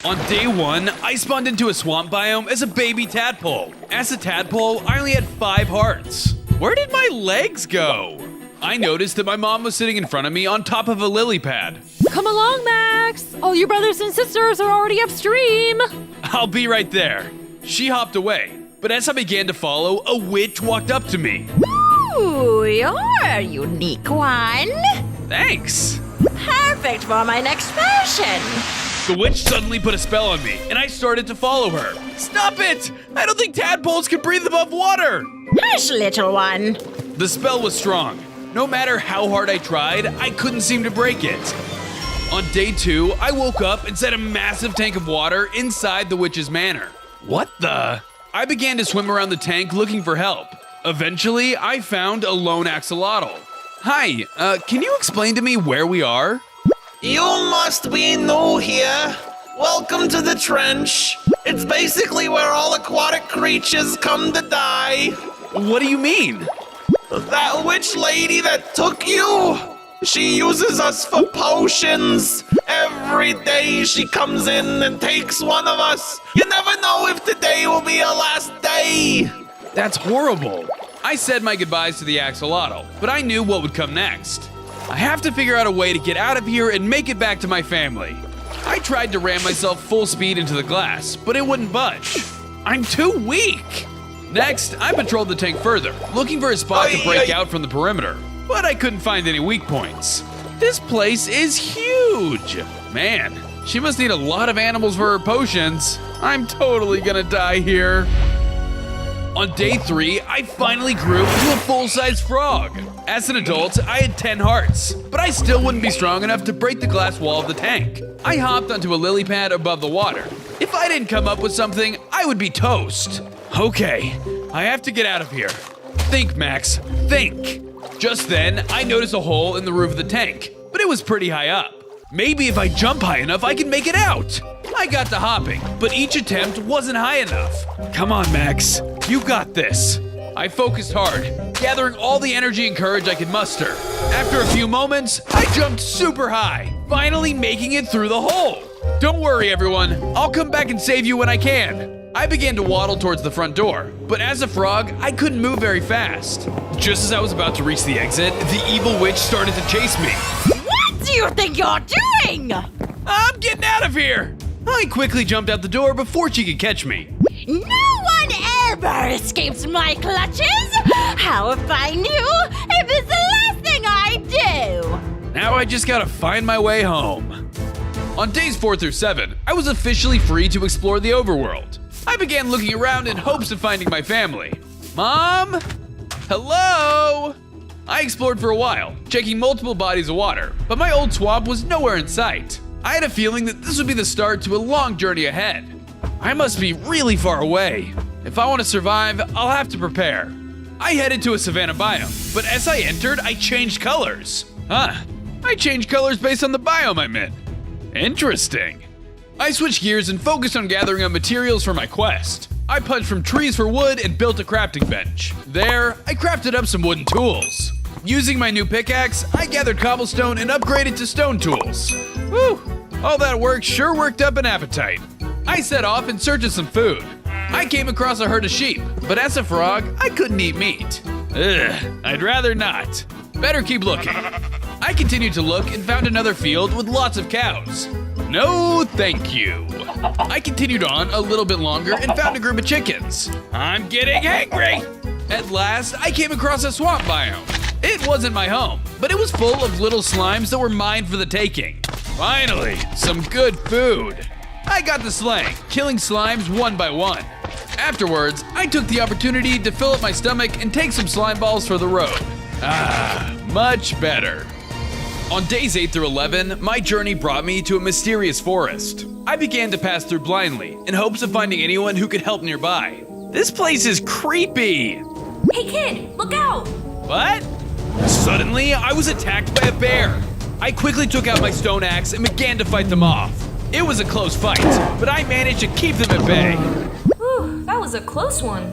On day 1, I spawned into a swamp biome as a baby tadpole. As a tadpole, I only had 5 hearts. Where did my legs go? I noticed that my mom was sitting in front of me on top of a lily pad. Come along, Max! All your brothers and sisters are already upstream! I'll be right there. She hopped away, but as I began to follow, a witch walked up to me. Ooh, you're a unique one. Thanks. Perfect for my next potion. The witch suddenly put a spell on me, and I started to follow her. Stop it! I don't think tadpoles can breathe above water! Hush, little one. The spell was strong. No matter how hard I tried, I couldn't seem to break it. On day 2, I woke up and set a massive tank of water inside the witch's manor. What the? I began to swim around the tank looking for help. Eventually, I found a lone axolotl. Hi, can you explain to me where we are? You must be new here. Welcome to the trench. It's basically where all aquatic creatures come to die. What do you mean? That witch lady that took you, she uses us for potions. Every day she comes in and takes one of us. You never know if today will be your last day. That's horrible. I said my goodbyes to the axolotl, but I knew what would come next. I have to figure out a way to get out of here and make it back to my family. I tried to ram myself full speed into the glass, but it wouldn't budge. I'm too weak. Next, I patrolled the tank further, looking for a spot to break out from the perimeter, but I couldn't find any weak points. This place is huge. Man, she must need a lot of animals for her potions. I'm totally gonna die here. On day 3, I finally grew into a full-size frog. As an adult, I had 10 hearts, but I still wouldn't be strong enough to break the glass wall of the tank. I hopped onto a lily pad above the water. If I didn't come up with something, I would be toast. Okay, I have to get out of here. Think, Max, think. Just then, I noticed a hole in the roof of the tank, but it was pretty high up. Maybe if I jump high enough, I can make it out. I got to hopping, but each attempt wasn't high enough. Come on, Max, you got this. I focused hard, gathering all the energy and courage I could muster. After a few moments, I jumped super high, finally making it through the hole. Don't worry, everyone, I'll come back and save you when I can. I began to waddle towards the front door, but as a frog, I couldn't move very fast. Just as I was about to reach the exit, the evil witch started to chase me. What do you think you're doing? I'm getting out of here! I quickly jumped out the door before she could catch me. No one ever escapes my clutches. How if I knew if it's the last thing I do? Now I just gotta find my way home. On days 4 through 7, I was officially free to explore the overworld. I began looking around in hopes of finding my family. Mom? Hello? I explored for a while, checking multiple bodies of water, but my old swamp was nowhere in sight. I had a feeling that this would be the start to a long journey ahead. I must be really far away. If I want to survive, I'll have to prepare. I headed to a savanna biome, but as I entered, I changed colors. I changed colors based on the biome I'm in. Interesting. I switched gears and focused on gathering up materials for my quest. I punched from trees for wood and built a crafting bench. There, I crafted up some wooden tools. Using my new pickaxe, I gathered cobblestone and upgraded to stone tools. Whew, all that work sure worked up an appetite. I set off in search of some food. I came across a herd of sheep, but as a frog, I couldn't eat meat. I'd rather not. Better keep looking. I continued to look and found another field with lots of cows. No, thank you. I continued on a little bit longer and found a group of chickens. I'm getting angry. At last, I came across a swamp biome. It wasn't my home, but it was full of little slimes that were mine for the taking. Finally, some good food. I got the slang, killing slimes one by one. Afterwards, I took the opportunity to fill up my stomach and take some slime balls for the road. Much better. On days 8 through 11, my journey brought me to a mysterious forest. I began to pass through blindly, in hopes of finding anyone who could help nearby. This place is creepy. Hey kid, look out! What? Suddenly, I was attacked by a bear. I quickly took out my stone axe and began to fight them off. It was a close fight, but I managed to keep them at bay. Whew, that was a close one.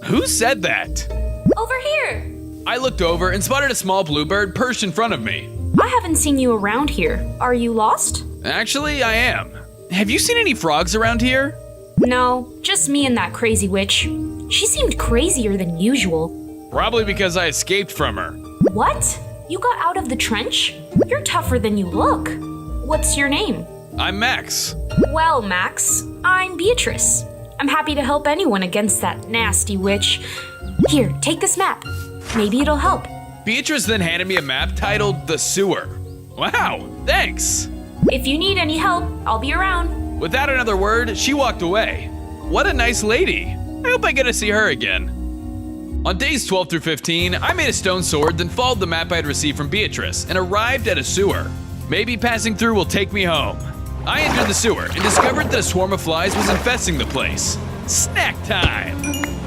Who said that? Over here! I looked over and spotted a small bluebird perched in front of me. I haven't seen you around here. Are you lost? Actually, I am. have you seen any frogs around here? No, just me and that crazy witch. She seemed crazier than usual. Probably because I escaped from her. What? You got out of the trench? You're tougher than you look. What's your name? I'm Max. Well, Max, I'm Beatrice. I'm happy to help anyone against that nasty witch. Here, take this map. Maybe it'll help. Beatrice then handed me a map titled The Sewer. Wow, thanks. If you need any help, I'll be around. Without another word, she walked away. What a nice lady. I hope I get to see her again. On days 12 through 15, I made a stone sword, then followed the map I had received from Beatrice and arrived at a sewer. Maybe passing through will take me home. I entered the sewer and discovered that a swarm of flies was infesting the place. Snack time!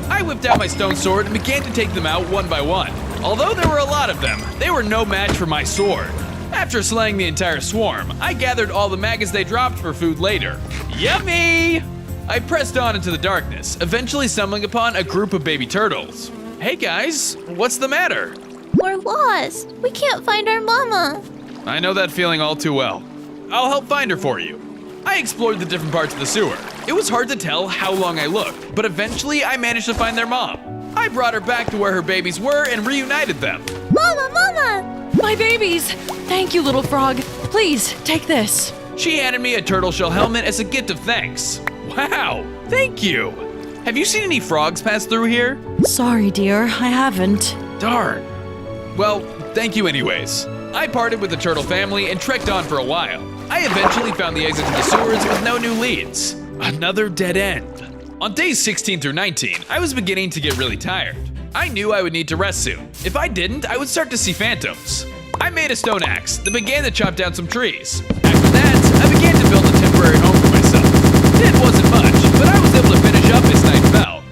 I whipped out my stone sword and began to take them out one by one. Although there were a lot of them, they were no match for my sword. After slaying the entire swarm, I gathered all the maggots they dropped for food later. Yummy! I pressed on into the darkness, eventually stumbling upon a group of baby turtles. Hey guys, what's the matter? We're lost. We can't find our mama. I know that feeling all too well. I'll help find her for you. I explored the different parts of the sewer. It was hard to tell how long I looked, but eventually I managed to find their mom. I brought her back to where her babies were and reunited them. Mama, mama! My babies! Thank you, little frog. Please, take this. She handed me a turtle shell helmet as a gift of thanks. Wow, thank you. Have you seen any frogs pass through here? Sorry, dear, I haven't. Darn. Well, thank you anyways. I parted with the turtle family and trekked on for a while. I eventually found the exit to the sewers with no new leads. Another dead end. On days 16 through 19, I was beginning to get really tired. I knew I would need to rest soon. If I didn't, I would start to see phantoms. I made a stone axe that began to chop down some trees. After that, I began to build a temporary home for myself. It wasn't much, but I was able to finish up as night fell.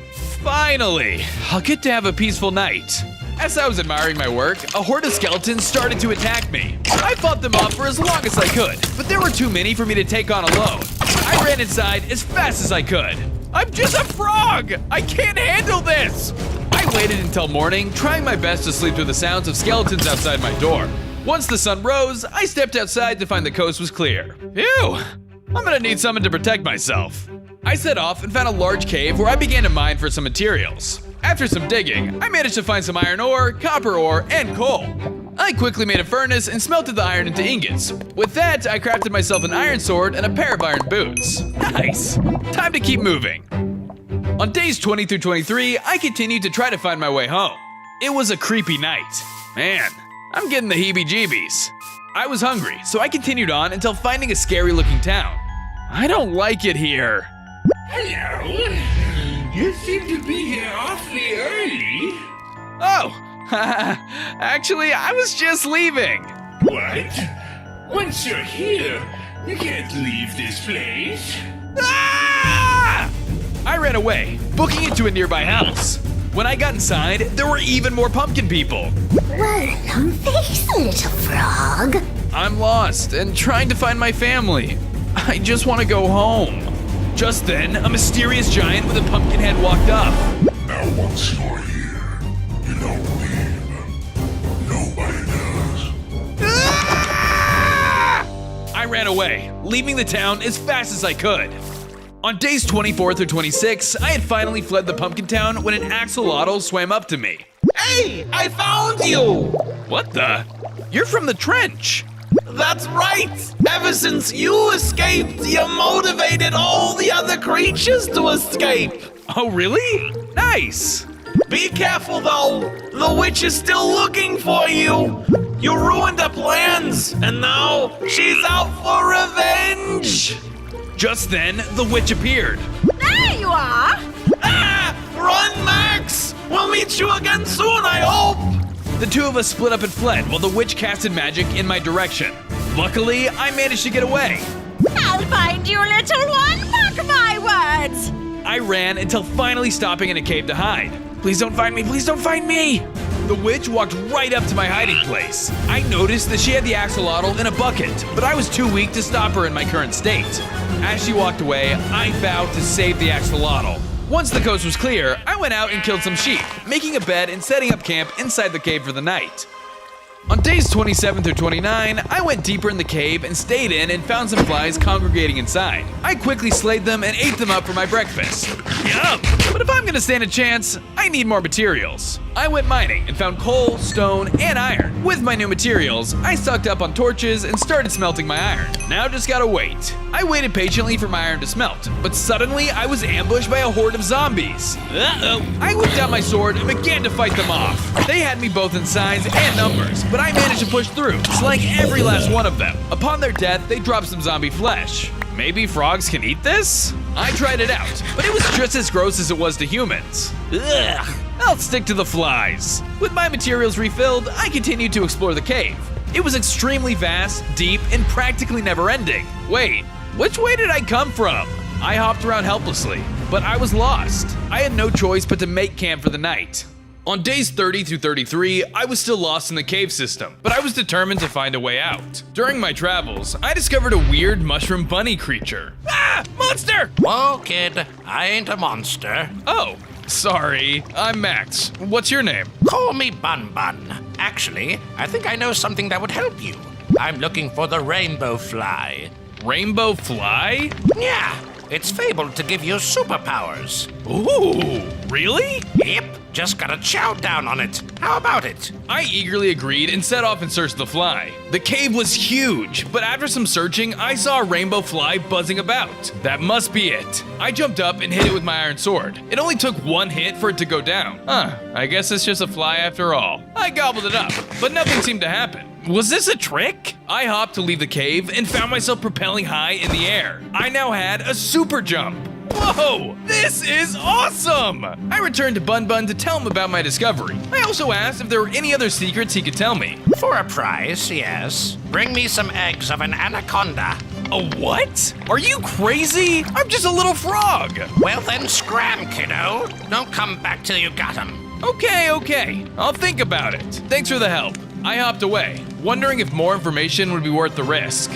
Finally, I'll get to have a peaceful night. As I was admiring my work, a horde of skeletons started to attack me. I fought them off for as long as I could, but there were too many for me to take on alone. I ran inside as fast as I could. I'm just a frog! I can't handle this! I waited until morning, trying my best to sleep through the sounds of skeletons outside my door. Once the sun rose, I stepped outside to find the coast was clear. Phew! I'm gonna need something to protect myself. I set off and found a large cave where I began to mine for some materials. After some digging, I managed to find some iron ore, copper ore, and coal. I quickly made a furnace and smelted the iron into ingots. With that, I crafted myself an iron sword and a pair of iron boots. Nice! Time to keep moving. On days 20 through 23, I continued to try to find my way home. It was a creepy night. Man, I'm getting the heebie-jeebies. I was hungry, so I continued on until finding a scary-looking town. I don't like it here. Hello. You seem to be here awfully early. Oh, actually, I was just leaving. What? Once you're here, you can't leave this place. Ah! I ran away, booking it to a nearby house. When I got inside, there were even more pumpkin people. Welcome, face, little frog. I'm lost and trying to find my family. I just want to go home. Just then, a mysterious giant with a pumpkin head walked up. Now once you're here, you don't leave. Nobody does. Ah! I ran away, leaving the town as fast as I could. On days 24 through 26, I had finally fled the pumpkin town when an axolotl swam up to me. Hey, I found you! What the? You're from the trench. That's right! Ever since you escaped, you motivated all the other creatures to escape! Oh, really? Nice! Be careful though! The witch is still looking for you! You ruined her plans, and now she's out for revenge! Just then, the witch appeared. There you are! Ah! Run, Max! We'll meet you again soon, I hope! The two of us split up and fled while the witch casted magic in my direction. Luckily, I managed to get away. I'll find you, little one! Mark my words! I ran until finally stopping in a cave to hide. Please don't find me, please don't find me! The witch walked right up to my hiding place. I noticed that she had the axolotl in a bucket, but I was too weak to stop her in my current state. As she walked away, I vowed to save the axolotl. Once the coast was clear, I went out and killed some sheep, making a bed and setting up camp inside the cave for the night. On days 27 through 29, I went deeper in the cave and stayed in and found some flies congregating inside. I quickly slayed them and ate them up for my breakfast. Yum! But if I'm gonna stand a chance, I need more materials. I went mining and found coal, stone, and iron. With my new materials, I stocked up on torches and started smelting my iron. Now just gotta wait. I waited patiently for my iron to smelt, but suddenly I was ambushed by a horde of zombies. Uh-oh. I whipped out my sword and began to fight them off. They had me both in size and numbers, but I managed to push through, slaying every last one of them. Upon their death, they dropped some zombie flesh. Maybe frogs can eat this? I tried it out, but it was just as gross as it was to humans. Ugh, I'll stick to the flies. With my materials refilled, I continued to explore the cave. It was extremely vast, deep, and practically never-ending. Wait, which way did I come from? I hopped around helplessly, but I was lost. I had no choice but to make camp for the night. On days 30 through 33, I was still lost in the cave system, but I was determined to find a way out. During my travels, I discovered a weird mushroom bunny creature. Ah! Monster! Whoa, kid, I ain't a monster. Oh, sorry. I'm Max. What's your name? Call me Bun Bun. Actually, I think I know something that would help you. I'm looking for the rainbow fly. Rainbow fly? Yeah, it's fabled to give you superpowers. Ooh, really? Yep, just gotta chow down on it. How about it? I eagerly agreed and set off in search of the fly. The cave was huge, but after some searching, I saw a rainbow fly buzzing about. That must be it. I jumped up and hit it with my iron sword. It only took one hit for it to go down. I guess it's just a fly after all. I gobbled it up, but nothing seemed to happen. Was this a trick? I hopped to leave the cave and found myself propelling high in the air. I now had a super jump. Whoa, this is awesome! I returned to Bun Bun to tell him about my discovery. I also asked if there were any other secrets he could tell me. For a prize, yes. Bring me some eggs of an anaconda. A what? Are you crazy? I'm just a little frog. Well then, scram, kiddo. Don't come back till you got 'em. Okay. I'll think about it. Thanks for the help. I hopped away, wondering if more information would be worth the risk.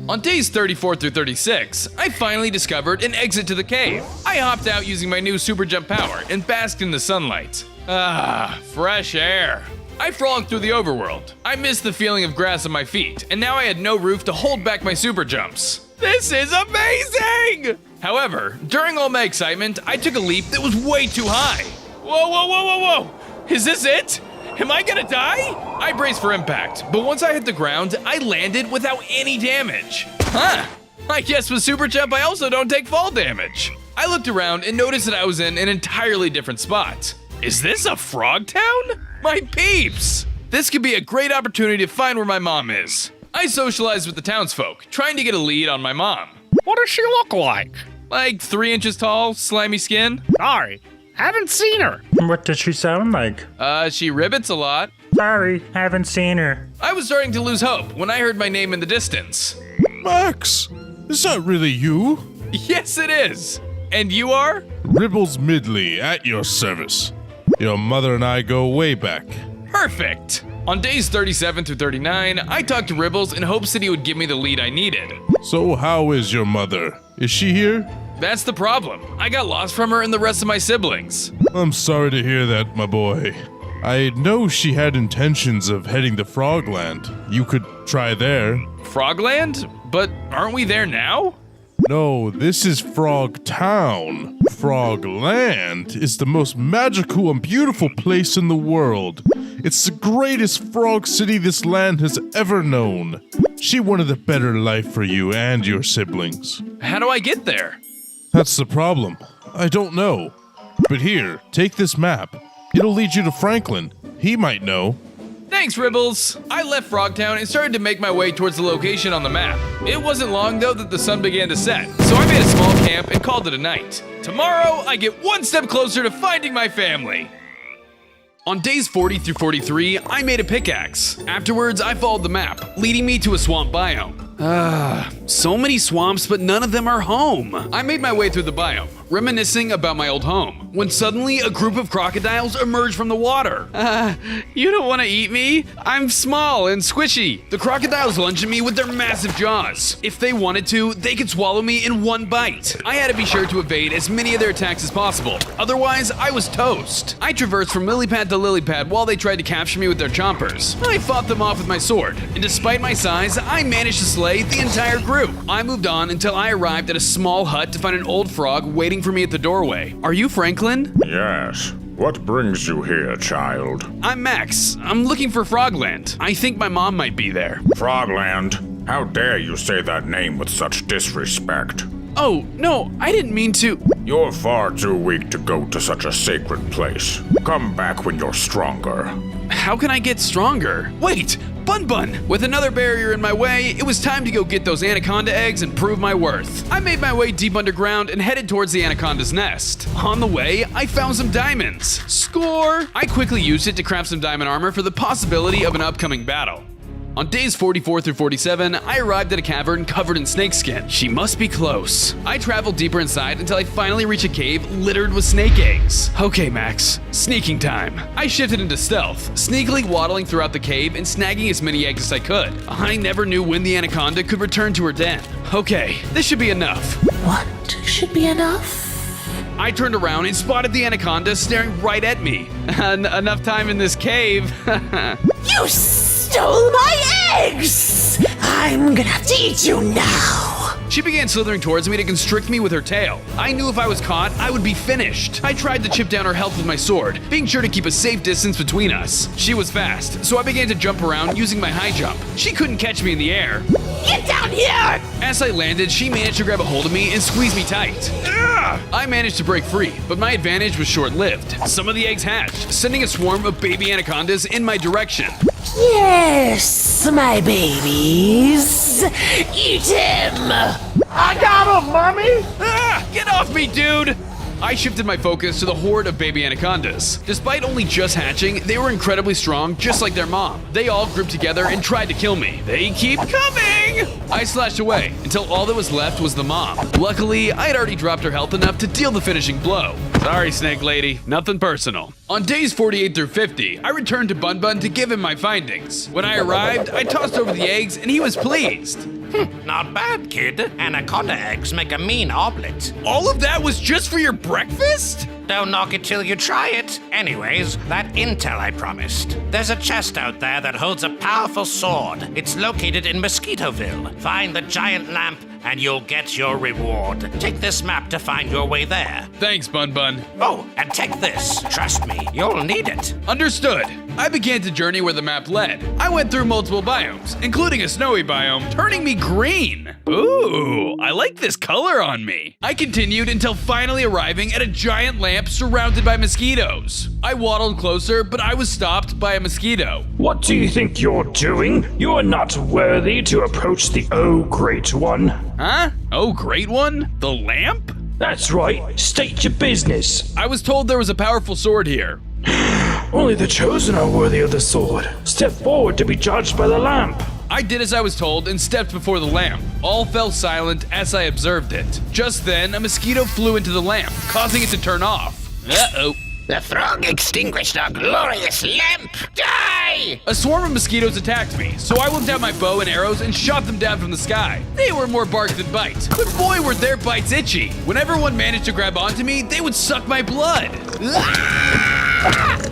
On days 34 through 36, I finally discovered an exit to the cave. I hopped out using my new super jump power and basked in the sunlight. Ah, fresh air. I frolicked through the overworld. I missed the feeling of grass on my feet, and now I had no roof to hold back my super jumps. This is amazing! However, during all my excitement, I took a leap that was way too high. Whoa. Is this it? Am I gonna die? I braced for impact, but once I hit the ground, I landed without any damage. I guess with super jump, I also don't take fall damage. I looked around and noticed that I was in an entirely different spot. Is this a frog town? My peeps! This could be a great opportunity to find where my mom is. I socialized with the townsfolk, trying to get a lead on my mom. What does she look like? Like 3 inches tall, slimy skin. Sorry, haven't seen her. What does she sound like? She ribbits a lot. Sorry, haven't seen her. I was starting to lose hope when I heard my name in the distance. Max, is that really you? Yes, it is. And you are? Ribbles Midley, at your service. Your mother and I go way back. Perfect. On days 37 through 39, I talked to Ribbles in hopes that he would give me the lead I needed. So how is your mother? Is she here? That's the problem. I got lost from her and the rest of my siblings. I'm sorry to hear that, my boy. I know she had intentions of heading to Frogland. You could try there. Frogland? But aren't we there now? No, this is Frog Town. Frogland is the most magical and beautiful place in the world. It's the greatest frog city this land has ever known. She wanted a better life for you and your siblings. How do I get there? That's the problem. I don't know. But here, take this map. It'll lead you to Franklin. He might know. Thanks, Ribbles. I left Frogtown and started to make my way towards the location on the map. It wasn't long, though, that the sun began to set, so I made a small camp and called it a night. Tomorrow, I get one step closer to finding my family. On days 40 through 43, I made a pickaxe. Afterwards, I followed the map, leading me to a swamp biome. So many swamps, but none of them are home. I made my way through the biome, reminiscing about my old home, when suddenly a group of crocodiles emerged from the water. You don't want to eat me? I'm small and squishy. The crocodiles lunged at me with their massive jaws. If they wanted to, they could swallow me in one bite. I had to be sure to evade as many of their attacks as possible. Otherwise, I was toast. I traversed from lily pad to lily pad while they tried to capture me with their chompers. I fought them off with my sword, and despite my size, I managed to slay the entire group. I moved on until I arrived at a small hut to find an old frog waiting for me at the doorway. Are you Franklin? Yes. What brings you here, child? I'm Max. I'm looking for Frogland. I think my mom might be there. Frogland? How dare you say that name with such disrespect? Oh, no, I didn't mean to. You're far too weak to go to such a sacred place. Come back when you're stronger. How can I get stronger? Wait, Bun Bun! With another barrier in my way, it was time to go get those anaconda eggs and prove my worth. I made my way deep underground and headed towards the anaconda's nest. On the way, I found some diamonds. Score! I quickly used it to craft some diamond armor for the possibility of an upcoming battle. On days 44 through 47, I arrived at a cavern covered in snakeskin. She must be close. I traveled deeper inside until I finally reached a cave littered with snake eggs. Okay, Max, sneaking time. I shifted into stealth, sneakily waddling throughout the cave and snagging as many eggs as I could. I never knew when the anaconda could return to her den. Okay, this should be enough. What should be enough? I turned around and spotted the anaconda staring right at me. Enough time in this cave. You stole my eggs! I'm gonna have to eat you now! She began slithering towards me to constrict me with her tail. I knew if I was caught, I would be finished. I tried to chip down her health with my sword, being sure to keep a safe distance between us. She was fast, so I began to jump around using my high jump. She couldn't catch me in the air. Get down here! As I landed, she managed to grab a hold of me and squeeze me tight. I managed to break free, but my advantage was short-lived. Some of the eggs hatched, sending a swarm of baby anacondas in my direction. Yes, my babies. Eat him! I got him, Mommy! Get off me, dude! I shifted my focus to the horde of baby anacondas. Despite only just hatching, they were incredibly strong, just like their mom. They all grouped together and tried to kill me. They keep coming! I slashed away until all that was left was the mom. Luckily, I had already dropped her health enough to deal the finishing blow. Sorry, Snake Lady, nothing personal. On days 48 through 50, I returned to Bun Bun to give him my findings. When I arrived, I tossed over the eggs and he was pleased. Not bad, kid. Anaconda eggs make a mean omelet. All of that was just for your breakfast? Don't knock it till you try it. Anyways, that intel I promised. There's a chest out there that holds a powerful sword. It's located in Mosquitoville. Find the giant lamp and you'll get your reward. Take this map to find your way there. Thanks, Bun Bun. Oh, and take this. Trust me, you'll need it. Understood. I began to journey where the map led. I went through multiple biomes, including a snowy biome, turning me green. Ooh, I like this color on me. I continued until finally arriving at a giant lamp surrounded by mosquitoes. I waddled closer, but I was stopped by a mosquito. What do you think you're doing? You are not worthy to approach the Oh Great One. Huh? Oh, Great One? The lamp? That's right. State your business. I was told there was a powerful sword here. Only the chosen are worthy of the sword. Step forward to be judged by the lamp. I did as I was told and stepped before the lamp. All fell silent as I observed it. Just then, a mosquito flew into the lamp, causing it to turn off. Uh-oh. The frog extinguished our glorious lamp. Die! A swarm of mosquitoes attacked me, so I whipped out my bow and arrows and shot them down from the sky. They were more bark than bite, but boy were their bites itchy. Whenever one managed to grab onto me, they would suck my blood.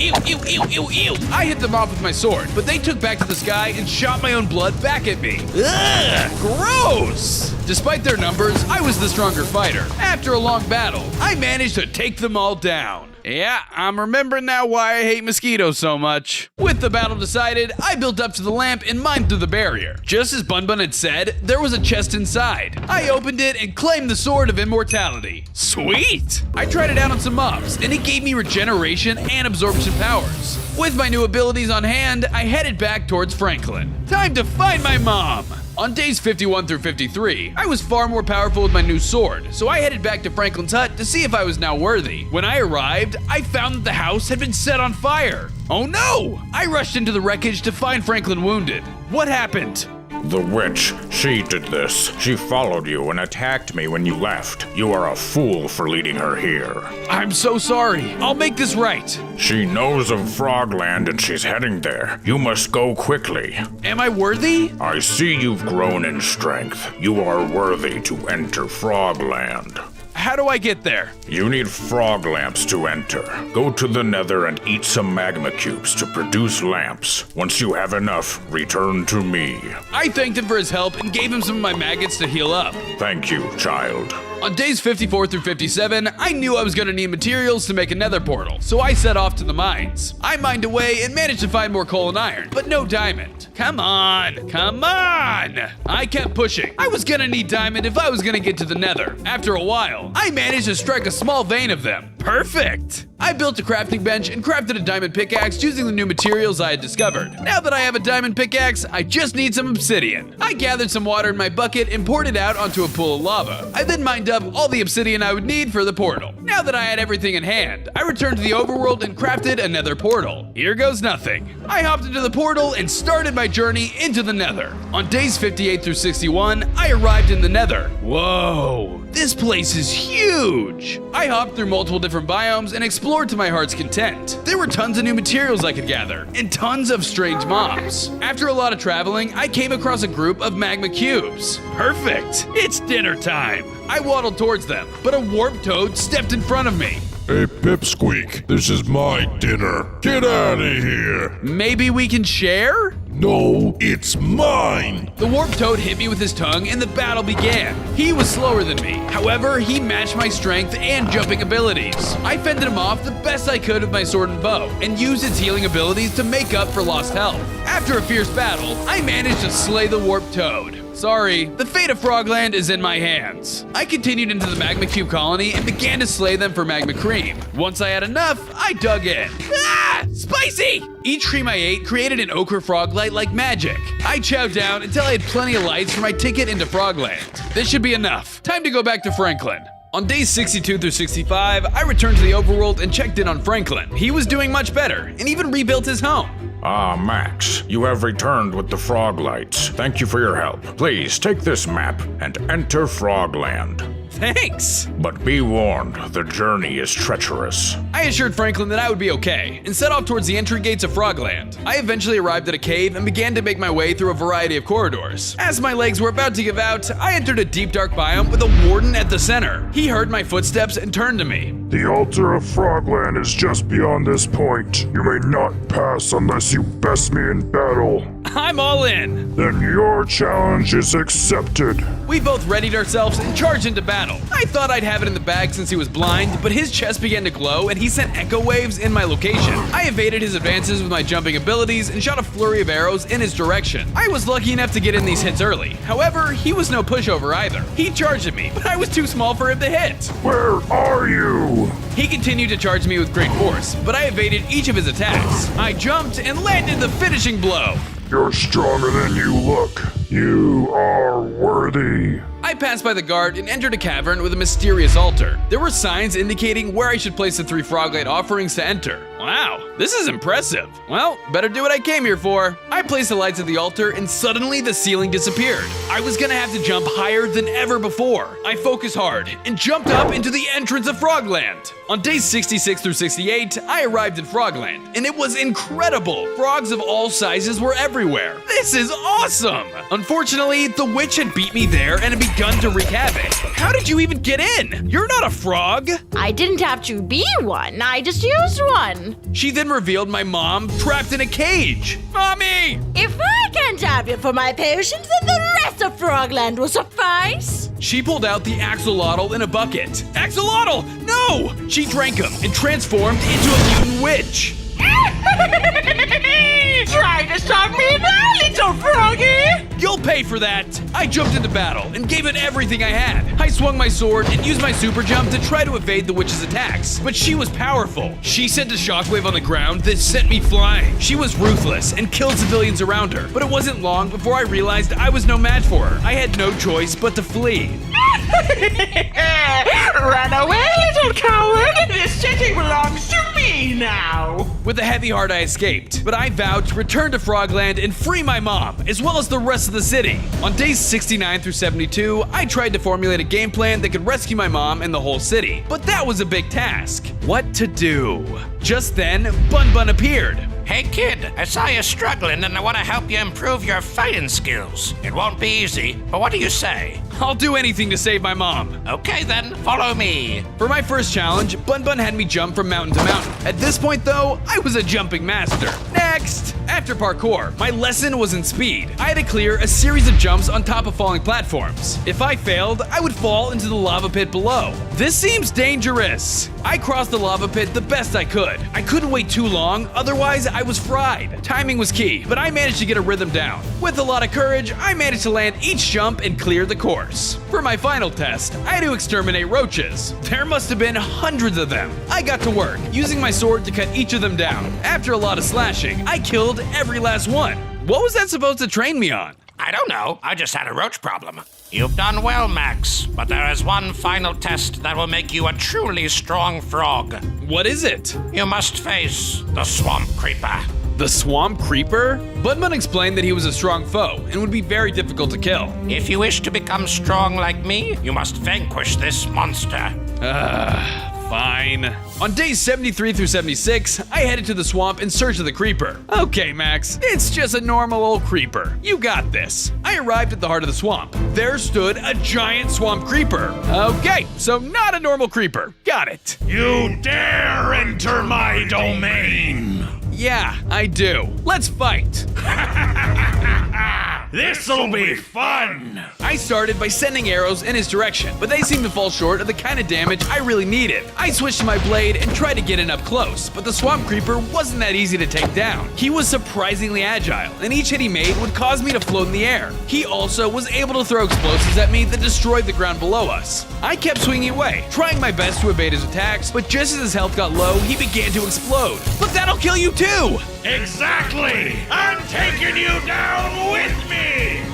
Ew, ew, ew, ew, ew. I hit them off with my sword, but they took back to the sky and shot my own blood back at me. Ugh, gross! Despite their numbers, I was the stronger fighter. After a long battle, I managed to take them all down. Yeah, I'm remembering now why I hate mosquitoes so much. With the battle decided, I built up to the lamp and mined through the barrier. Just as Bun Bun had said, there was a chest inside. I opened it and claimed the Sword of Immortality. Sweet! I tried it out on some mobs, and it gave me regeneration and absorption powers. With my new abilities on hand, I headed back towards Franklin. Time to find my mom! On days 51 through 53, I was far more powerful with my new sword, so I headed back to Franklin's hut to see if I was now worthy. When I arrived, I found that the house had been set on fire. Oh no! I rushed into the wreckage to find Franklin wounded. What happened? The witch, she did this. She followed you and attacked me when you left. You are a fool for leading her here. I'm so sorry. I'll make this right. She knows of Frogland and she's heading there. You must go quickly. Am I worthy? I see you've grown in strength. You are worthy to enter Frogland. How do I get there? You need frog lamps to enter. Go to the Nether and eat some magma cubes to produce lamps. Once you have enough, return to me. I thanked him for his help and gave him some of my maggots to heal up. Thank you, child. On days 54 through 57, I knew I was going to need materials to make a nether portal, so I set off to the mines. I mined away and managed to find more coal and iron, but no diamond. Come on, come on! I kept pushing. I was gonna need diamond if I was gonna get to the nether. After a while, I managed to strike a small vein of them. Perfect! I built a crafting bench and crafted a diamond pickaxe using the new materials I had discovered. Now that I have a diamond pickaxe, I just need some obsidian. I gathered some water in my bucket and poured it out onto a pool of lava. I then mined up all the obsidian I would need for the portal. Now that I had everything in hand, I returned to the overworld and crafted a nether portal. Here goes nothing. I hopped into the portal and started my journey into the nether. On days 58 through 61, I arrived in the nether. Whoa, this place is huge! I hopped through multiple different biomes and explored to my heart's content. There were tons of new materials I could gather, and tons of strange mobs. After a lot of traveling, I came across a group of magma cubes. Perfect! It's dinner time! I waddled towards them, but a warp toad stepped in front of me. Hey, Pipsqueak, this is my dinner. Get out of here. Maybe we can share? No, it's mine. The warp toad hit me with his tongue and the battle began. He was slower than me. However, he matched my strength and jumping abilities. I fended him off the best I could with my sword and bow and used its healing abilities to make up for lost health. After a fierce battle, I managed to slay the warp toad. Sorry, the fate of Frogland is in my hands. I continued into the magma cube colony and began to slay them for magma cream. Once I had enough, I dug in. Ah! Spicy! Each cream I ate created an ochre frog light like magic. I chowed down until I had plenty of lights for my ticket into Frogland. This should be enough. Time to go back to Franklin. On days 62 through 65, I returned to the overworld and checked in on Franklin. He was doing much better and even rebuilt his home. Ah, Max, you have returned with the frog lights. Thank you for your help. Please take this map and enter Frogland. Thanks! But be warned, the journey is treacherous. I assured Franklin that I would be okay, and set off towards the entry gates of Frogland. I eventually arrived at a cave and began to make my way through a variety of corridors. As my legs were about to give out, I entered a deep dark biome with a warden at the center. He heard my footsteps and turned to me. The altar of Frogland is just beyond this point. You may not pass unless you best me in battle. I'm all in! Then your challenge is accepted. We both readied ourselves and charged into battle. I thought I'd have it in the bag since he was blind, but his chest began to glow and he sent echo waves in my location. I evaded his advances with my jumping abilities and shot a flurry of arrows in his direction. I was lucky enough to get in these hits early. However, he was no pushover either. He charged at me, but I was too small for him to hit. Where are you? He continued to charge me with great force, but I evaded each of his attacks. I jumped and landed the finishing blow. You're stronger than you look. You are worthy. I passed by the guard and entered a cavern with a mysterious altar. There were signs indicating where I should place the 3 Froglight offerings to enter. Wow, this is impressive. Well, better do what I came here for. I placed the lights at the altar and suddenly the ceiling disappeared. I was gonna have to jump higher than ever before. I focused hard and jumped up into the entrance of Frogland. On days 66 through 68, I arrived in Frogland, and it was incredible. Frogs of all sizes were everywhere. This is awesome! Unfortunately, the witch had beat me there and had begun to wreak havoc. How did you even get in? You're not a frog! I didn't have to be one, I just used one. She then revealed my mom trapped in a cage. Mommy! If I can't have you for my patience, then the rest of Frogland will suffice. She pulled out the axolotl in a bucket. Axolotl! No! She drank him and transformed into a mutant witch. Try to stop me now, little froggy! You'll pay for that! I jumped into battle and gave it everything I had. I swung my sword and used my super jump to try to evade the witch's attacks, but she was powerful. She sent a shockwave on the ground that sent me flying. She was ruthless and killed civilians around her, but it wasn't long before I realized I was no match for her. I had no choice but to flee. Run away, little coward! This city belongs to me now! now. With a heavy heart, I escaped, but I vowed to return to Frogland and free my mom, as well as the rest of the city. On days 69 through 72, I tried to formulate a game plan that could rescue my mom and the whole city, but that was a big task. What to do? Just then, Bun Bun appeared. Hey kid, I saw you struggling and I want to help you improve your fighting skills. It won't be easy, but what do you say? I'll do anything to save my mom. Okay then, follow me. For my first challenge, Bun Bun had me jump from mountain to mountain. At this point though, I was a jumping master. Next! After parkour, my lesson was in speed. I had to clear a series of jumps on top of falling platforms. If I failed, I would fall into the lava pit below. This seems dangerous. I crossed the lava pit the best I could. I couldn't wait too long, otherwise I was fried. Timing was key, but I managed to get a rhythm down. With a lot of courage, I managed to land each jump and clear the course. For my final test, I had to exterminate roaches. There must have been hundreds of them. I got to work, using my sword to cut each of them down. After a lot of slashing, I killed every last one. What was that supposed to train me on? I don't know, I just had a roach problem. You've done well, Max, but there is one final test that will make you a truly strong frog. What is it? You must face the swamp creeper. The swamp creeper? Bun Bun explained that he was a strong foe and would be very difficult to kill. If you wish to become strong like me, you must vanquish this monster. Fine. On days 73 through 76, I headed to the swamp in search of the creeper. Okay, Max, it's just a normal old creeper. You got this. I arrived at the heart of the swamp. There stood a giant swamp creeper. Okay, so not a normal creeper. Got it. You dare enter my domain! Yeah, I do. Let's fight. This'll be fun! I started by sending arrows in his direction, but they seemed to fall short of the kind of damage I really needed. I switched to my blade and tried to get in up close, but the swamp creeper wasn't that easy to take down. He was surprisingly agile, and each hit he made would cause me to float in the air. He also was able to throw explosives at me that destroyed the ground below us. I kept swinging away, trying my best to evade his attacks, but just as his health got low, he began to explode. But that'll kill you too! Exactly! I'm taking you down with me!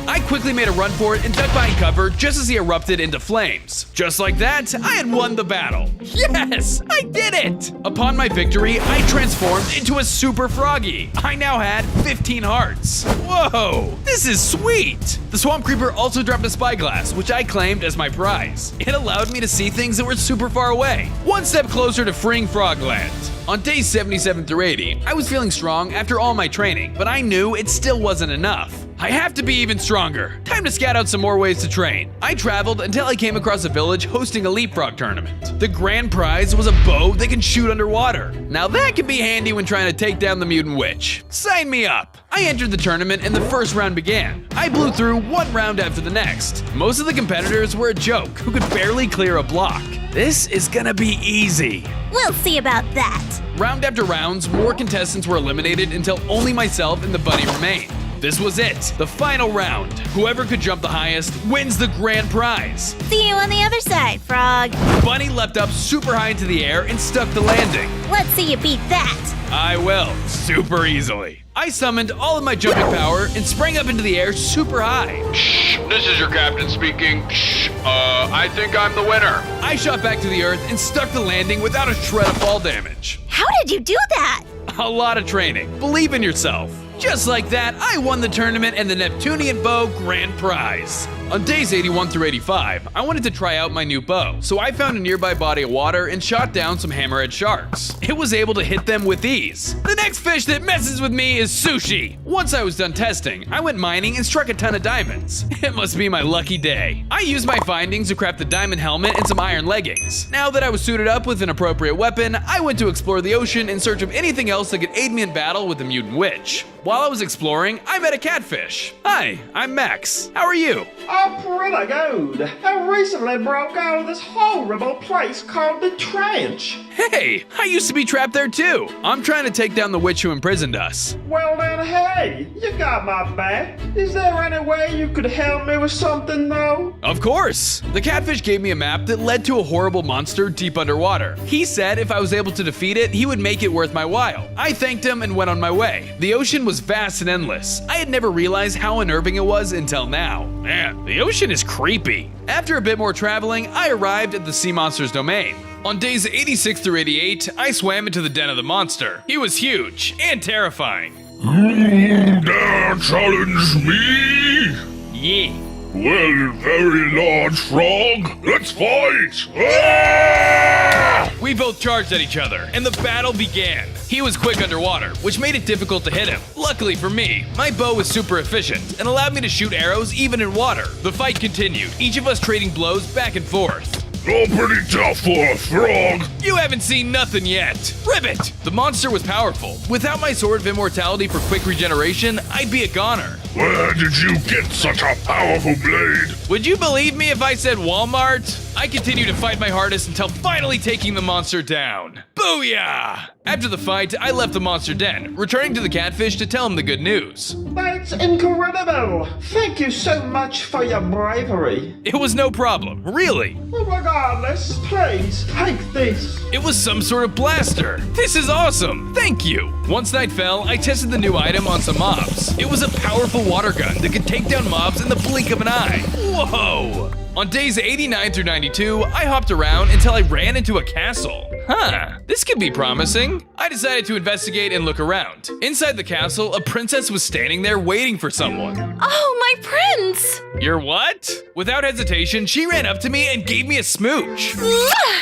I quickly made a run for it and ducked behind cover just as he erupted into flames. Just like that, I had won the battle. Yes, I did it! Upon my victory, I transformed into a super froggy. I now had 15 hearts. Whoa, this is sweet! The swamp creeper also dropped a spyglass, which I claimed as my prize. It allowed me to see things that were super far away, one step closer to freeing Frogland. On days 77 through 80, I was feeling strong after all my training, but I knew it still wasn't enough. I have to be even stronger. Time to scout out some more ways to train. I traveled until I came across a village hosting a leapfrog tournament. The grand prize was a bow that can shoot underwater. Now that can be handy when trying to take down the mutant witch. Sign me up. I entered the tournament and the first round began. I blew through one round after the next. Most of the competitors were a joke who could barely clear a block. This is gonna be easy. We'll see about that. Round after rounds, more contestants were eliminated until only myself and the bunny remained. This was it, the final round. Whoever could jump the highest wins the grand prize. See you on the other side, Frog. Bunny leapt up super high into the air and stuck the landing. Let's see you beat that. I will, super easily. I summoned all of my jumping power and sprang up into the air super high. Shh, this is your captain speaking. Shh, I think I'm the winner. I shot back to the earth and stuck the landing without a shred of fall damage. How did you do that? A lot of training. Believe in yourself. Just like that, I won the tournament and the Neptunian Bow Grand Prize. On days 81 through 85, I wanted to try out my new bow, so I found a nearby body of water and shot down some hammerhead sharks. It was able to hit them with ease. The next fish that messes with me is sushi. Once I was done testing, I went mining and struck a ton of diamonds. It must be my lucky day. I used my findings to craft a diamond helmet and some iron leggings. Now that I was suited up with an appropriate weapon, I went to explore the ocean in search of anything else that could aid me in battle with the mutant witch. While I was exploring, I met a catfish. Hi, I'm Max. How are you? Oh, pretty good. I recently broke out of this horrible place called the Trench. Hey, I used to be trapped there too. I'm trying to take down the witch who imprisoned us. Well then, hey, you got my back. Is there any way you could help me with something though? Of course. The catfish gave me a map that led to a horrible monster deep underwater. He said if I was able to defeat it, he would make it worth my while. I thanked him and went on my way. The ocean was vast and endless. I had never realized how unnerving it was until now. Man, The ocean is creepy. After a bit more traveling, I arrived at the sea monster's domain. On days 86 through 88, I swam into the den of the monster. He was huge and terrifying. You dare challenge me? Yeah. Well, very large frog, let's fight! Ah! We both charged at each other, and the battle began. He was quick underwater, which made it difficult to hit him. Luckily for me, my bow was super efficient and allowed me to shoot arrows even in water. The fight continued, each of us trading blows back and forth. You're pretty tough for a frog. You haven't seen nothing yet. Ribbit! The monster was powerful. Without my sword of immortality for quick regeneration, I'd be a goner. Where did you get such a powerful blade? Would you believe me if I said Walmart? I continued to fight my hardest until finally taking the monster down. Booyah! After the fight, I left the monster den, returning to the catfish to tell him the good news. That's incredible! Thank you so much for your bravery. It was no problem, really. Regardless, please, take this. It was some sort of blaster. This is awesome. Thank you. Once night fell, I tested the new item on some mobs. It was a powerful water gun that could take down mobs in the blink of an eye. Whoa! On days 89 through 92, I hopped around until I ran into a castle. Huh, this could be promising. I decided to investigate and look around. Inside the castle, a princess was standing there waiting for someone. Oh, my prince! Your what? Without hesitation, she ran up to me and gave me a smooch.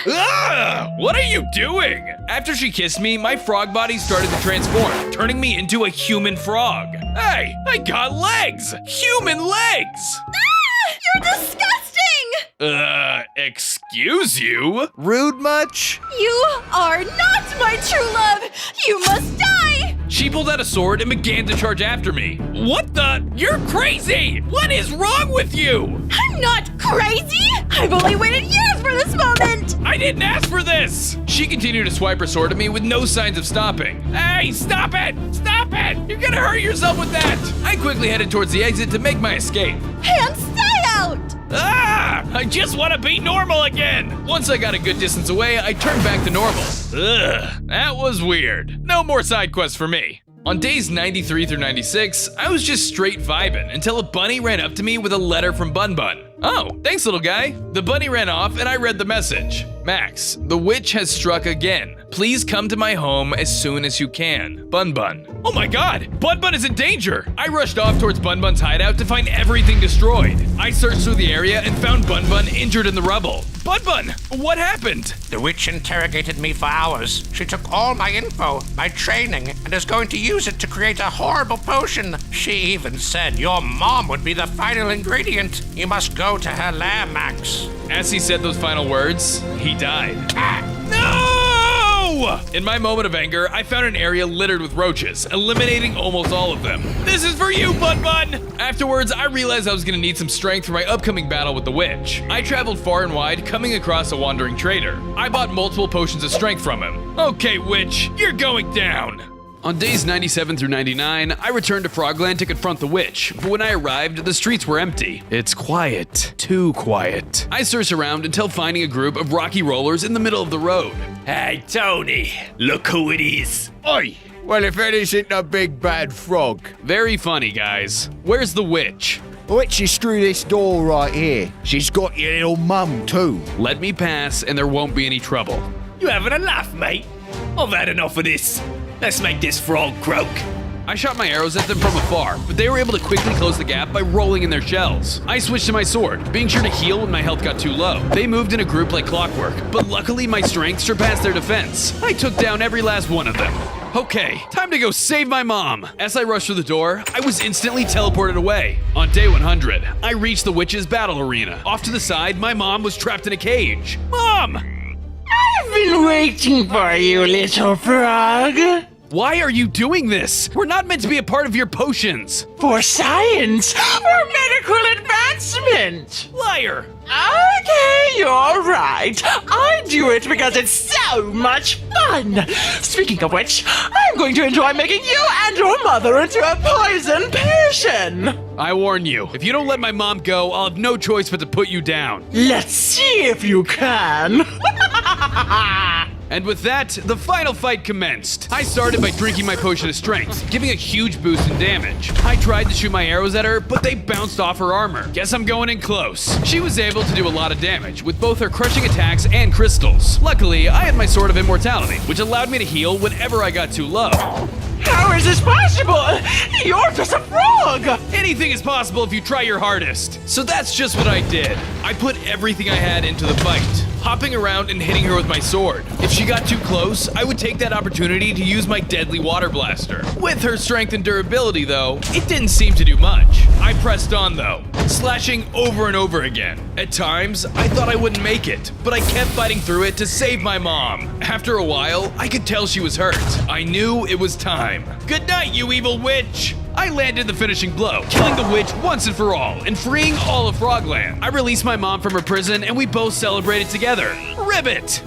Ah! What are you doing? After she kissed me, my frog body started to transform, turning me into a human frog. Hey, I got legs! Human legs! You're disgusting! Excuse you? Rude much? You are not my true love! You must die! She pulled out a sword and began to charge after me. What the? You're crazy! What is wrong with you? I'm not crazy! I've only waited years for this moment! I didn't ask for this! She continued to swipe her sword at me with no signs of stopping. Hey, stop it! Stop it! You're gonna hurt yourself with that! I quickly headed towards the exit to make my escape. Hands, stay out! Ah! I just want to be normal again! Once I got a good distance away, I turned back to normal. Ugh, that was weird. No more side quests for me. On days 93 through 96, I was just straight vibing until a bunny ran up to me with a letter from Bun Bun. Oh, thanks little guy. The bunny ran off and I read the message. Max, the witch has struck again. Please come to my home as soon as you can. Bun Bun. Oh my god, Bun Bun is in danger. I rushed off towards Bun Bun's hideout to find everything destroyed. I searched through the area and found Bun Bun injured in the rubble. Bun Bun, what happened? The witch interrogated me for hours. She took all my info, my training, and is going to use it to create a horrible potion. She even said your mom would be the final ingredient. You must go to her lair, Max. As he said those final words, he died. No! In my moment of anger, I found an area littered with roaches, eliminating almost all of them. This is for you, Bun Bun! Afterwards, I realized I was gonna need some strength for my upcoming battle with the witch. I traveled far and wide, coming across a wandering trader. I bought multiple potions of strength from him. Okay, witch, you're going down! On days 97 through 99, I returned to Frogland to confront the witch, but when I arrived, the streets were empty. It's quiet. Too quiet. I searched around until finding a group of rocky rollers in the middle of the road. Hey, Tony, look who it is. Oi! Well, if it isn't a big bad frog. Very funny, guys. Where's the witch? The witch is through this door right here. She's got your little mum, too. Let me pass and there won't be any trouble. You having a laugh, mate? I've had enough of this. Let's make this frog croak. I shot my arrows at them from afar, but they were able to quickly close the gap by rolling in their shells. I switched to my sword, being sure to heal when my health got too low. They moved in a group like clockwork, but luckily my strength surpassed their defense. I took down every last one of them. Okay, time to go save my mom. As I rushed through the door, I was instantly teleported away. On day 100, I reached the witch's battle arena. Off to the side, my mom was trapped in a cage. Mom! I've been waiting for you, little frog. Why are you doing this? We're not meant to be a part of your potions. For science or medical advancement. Liar. Okay, you're right. I do it because it's so much fun. Speaking of which, I'm going to enjoy making you and your mother into a poison potion. I warn you, if you don't let my mom go, I'll have no choice but to put you down. Let's see if you can. And with that, the final fight commenced. I started by drinking my potion of strength, giving a huge boost in damage. I tried to shoot my arrows at her, but they bounced off her armor. Guess I'm going in close. She was able to do a lot of damage with both her crushing attacks and crystals. Luckily, I had my sword of immortality, which allowed me to heal whenever I got too low. How is this possible? You're just a frog! Anything is possible if you try your hardest. So that's just what I did. I put everything I had into the fight, hopping around and hitting her with my sword. If she got too close, I would take that opportunity to use my deadly water blaster. With her strength and durability though, it didn't seem to do much. I pressed on though, slashing over and over again. At times, I thought I wouldn't make it, but I kept fighting through it to save my mom. After a while, I could tell she was hurt. I knew it was time. Good night, you evil witch! I landed the finishing blow, killing the witch once and for all, and freeing all of Frogland. I released my mom from her prison, and we both celebrated together. Ribbit!